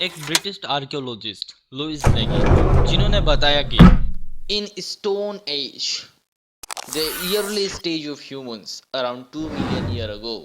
एक British archaeologist Louis लेगी, जिन्होंने बताया कि in stone age the early stage of humans around 2 million year ago,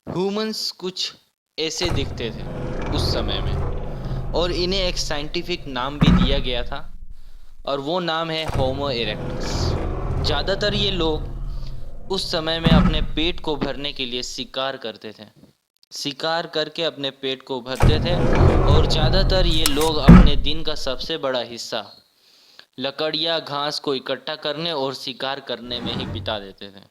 humans कुछ ऐसे दिखते थे उस समय में, और इन्हें एक साइंटिफिक नाम भी दिया गया था, और वो नाम है होमो इरेक्टस। ज़्यादातर ये लोग उस समय में अपने पेट को भरने के लिए शिकार करते थे, शिकार करके अपने पेट को भरते थे, और ज़्यादातर ये लोग अपने दिन का सबसे बड़ा हिस्सा लकड़ियाँ घास को इकट्ठा करने और शिकार करने में ही बिता देते थे।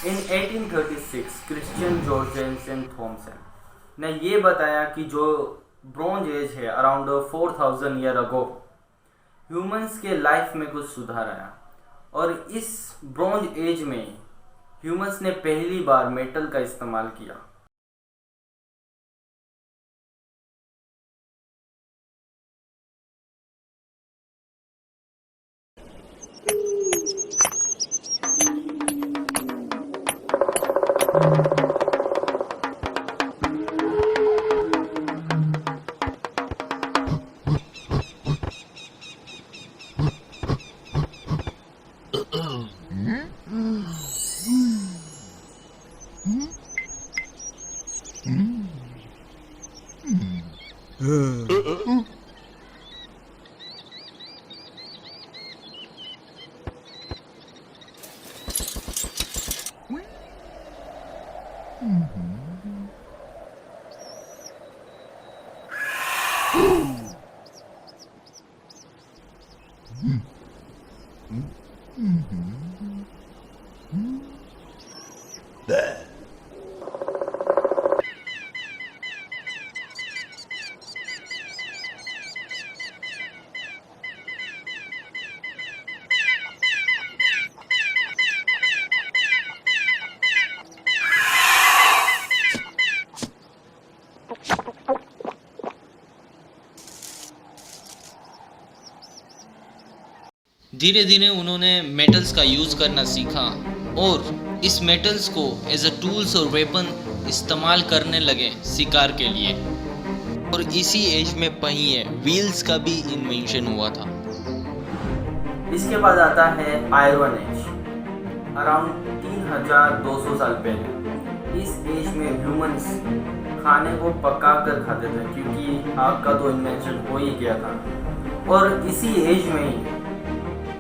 इन 1836 क्रिश्चियन जॉर्जेनसन थॉमसन ने ये बताया कि जो ब्रॉन्ज एज है अराउंड 4000 ईयर अगो ह्यूमंस के लाइफ में कुछ सुधार आया, और इस ब्रॉन्ज एज में ह्यूमंस ने पहली बार मेटल का इस्तेमाल किया। धीरे धीरे उन्होंने मेटल्स का यूज़ करना सीखा, और इस मेटल्स को एज अ टूल्स और वेपन इस्तेमाल करने लगे शिकार के लिए। और इसी एज में पहिए व्हील्स का भी इन्वेंशन हुआ था। इसके बाद आता है आयरन एज, अराउंड 3200 साल पहले। इस एज में ह्यूमंस खाने को पका कर खाते थे, क्योंकि आग का तो इन्वेंशन हो ही गया था, और इसी एज में ही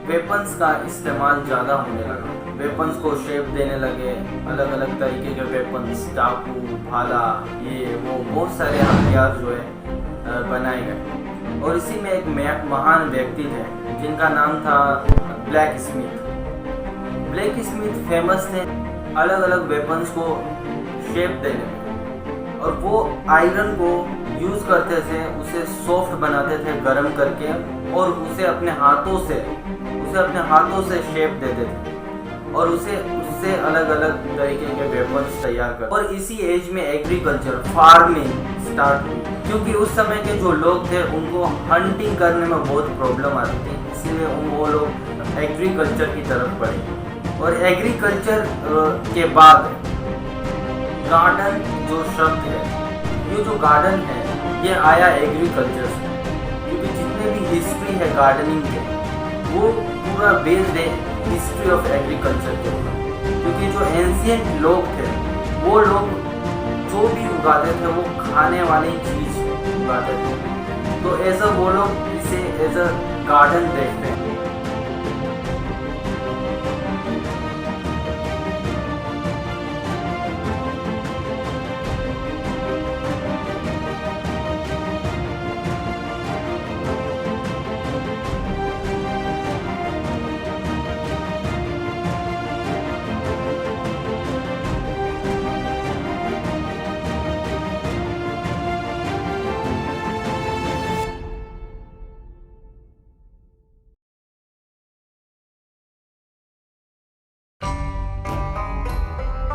वेपन्स का इस्तेमाल ज़्यादा होने लगा। वेपन्स को शेप देने लगे, अलग अलग तरीके के वेपन्स, चाकू, भाला, ये वो बहुत सारे हथियार जो है बनाए गए। और इसी में एक महान व्यक्ति थे जिनका नाम था black Smith. Black Smith famous थे अलग अलग वेपन्स को शेप देने में, और वो आयरन को यूज़ करते थे, उसे सॉफ्ट बनाते थे गरम करके, और उसे अपने हाथों से शेप देते थे, और उससे अलग अलग तरीके के वेपन्स तैयार कर। और इसी एज में एग्रीकल्चर, फार्मिंग स्टार्ट हुई, क्योंकि उस समय के जो लोग थे उनको हंटिंग करने में बहुत प्रॉब्लम आती थी, इसीलिए वो लोग एग्रीकल्चर की तरफ बढ़े। और एग्रीकल्चर के बाद गार्डन जो शब्द है, ये जो गार्डन है ये आया एग्रीकल्चर से, क्योंकि जितने भी हिस्ट्री है गार्डनिंग के वो पूरा बेस्ड है हिस्ट्री ऑफ एग्रीकल्चर के ऊपर। क्योंकि जो एंशिएंट लोग थे वो लोग जो भी उगाते थे वो खाने वाली चीज़ उगाते थे, तो एज अ वो लोग इसे एज अ गार्डन देखते हैं।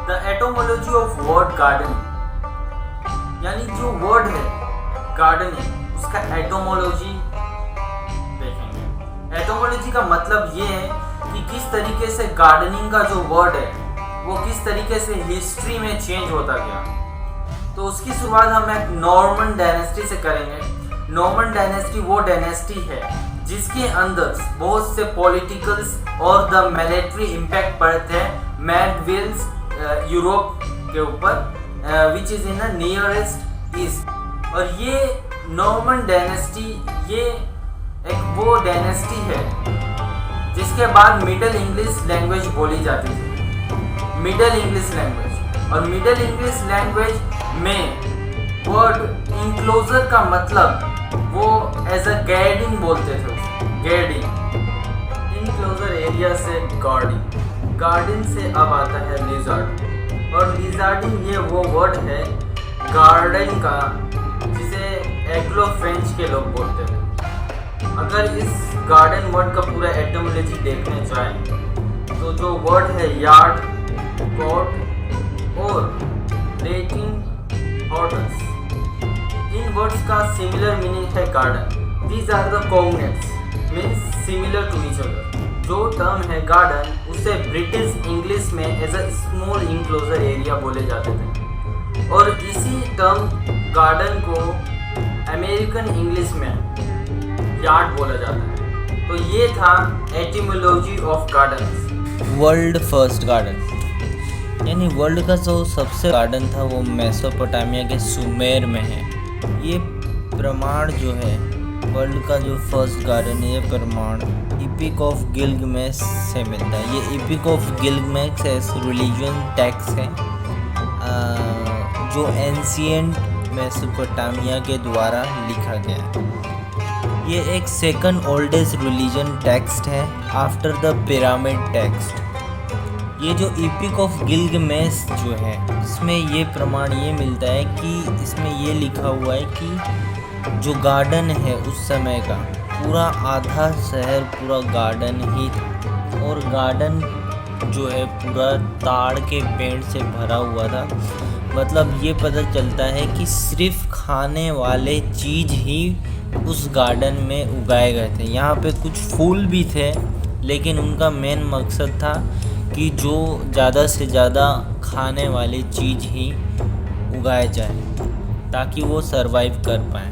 द एटोमोलॉजी ऑफ वर्ड गार्डनिंग, यानी जो वर्ड है गार्डनिंग उसका एटोमोलॉजी देखेंगे। एटोमोलॉजी का मतलब ये है कि किस तरीके से गार्डनिंग का जो वर्ड है वो किस तरीके से हिस्ट्री में चेंज होता गया। तो उसकी शुरुआत हम एक नॉर्मन डायनेस्टी से करेंगे। नॉर्मन डायनेस्टी वो डायनेस्टी है जिसके अंदर बहुत से पॉलिटिकल्स और द मिलिट्री इम्पैक्ट पड़े थे मेडविल्स यूरोप के ऊपर, which is in the nearest east. और ये नॉर्मन डायनेस्टी ये एक वो डायनेस्टी है जिसके बाद मिडल इंग्लिश लैंग्वेज बोली जाती थी, मिडल इंग्लिश लैंग्वेज। और मिडल इंग्लिश लैंग्वेज में वर्ड इंक्लोजर का मतलब वो एज अ गार्डिंग बोलते थे, गार्डिंग। इनक्लोजर एरिया से गार्डिंग, गार्डन से अब आता है लिजार्ड। और लिजार्डिंग ये वो वर्ड है गार्डन का जिसे एंग्लो फ्रेंच के लोग बोलते थे। अगर इस गार्डन वर्ड का पूरा एटोमोलॉजी देखने चाहें तो जो वर्ड है यार्ड, कोर्ट और लेटिन हॉर्टस, इन वर्ड्स का सिमिलर मीनिंग है garden. These are the cognates means similar to each other. जो टर्म है गार्डन उसे ब्रिटिश इंग्लिश में as a small enclosure area बोले जाते थे, और इसी टर्म गार्डन को अमेरिकन इंग्लिश में यार्ड बोला जाता है। तो ये था etymology of garden. World first garden, यानी वर्ल्ड का जो सबसे गार्डन था वो मेसोपोटामिया के सुमेर में है। ये प्रमाण जो है वर्ल्ड का जो फर्स्ट गार्डन है, ये प्रमाण इपिक ऑफ गिल्गमेश से मिलता है। ये इपिक ऑफ गिल्गमेश एक रिलीजन टेक्स्ट है जो एंशिएंट मेसोपोटामिया के द्वारा लिखा गया है। ये एक सेकंड ओल्डेस्ट रिलीजन टेक्स्ट है आफ्टर द पिरामिड टेक्स्ट। ये जो इपिक ऑफ गिल्गमेश जो है इसमें ये प्रमाण ये मिलता है कि इसमें ये लिखा हुआ है कि जो गार्डन है उस समय का पूरा आधा शहर पूरा गार्डन ही था, और गार्डन जो है पूरा ताड़ के पेड़ से भरा हुआ था। मतलब ये पता चलता है कि सिर्फ खाने वाले चीज़ ही उस गार्डन में उगाए गए थे। यहाँ पे कुछ फूल भी थे लेकिन उनका मेन मकसद था कि जो ज़्यादा से ज़्यादा खाने वाली चीज़ ही उगाए जाए ताकि वो सरवाइव कर पाएँ।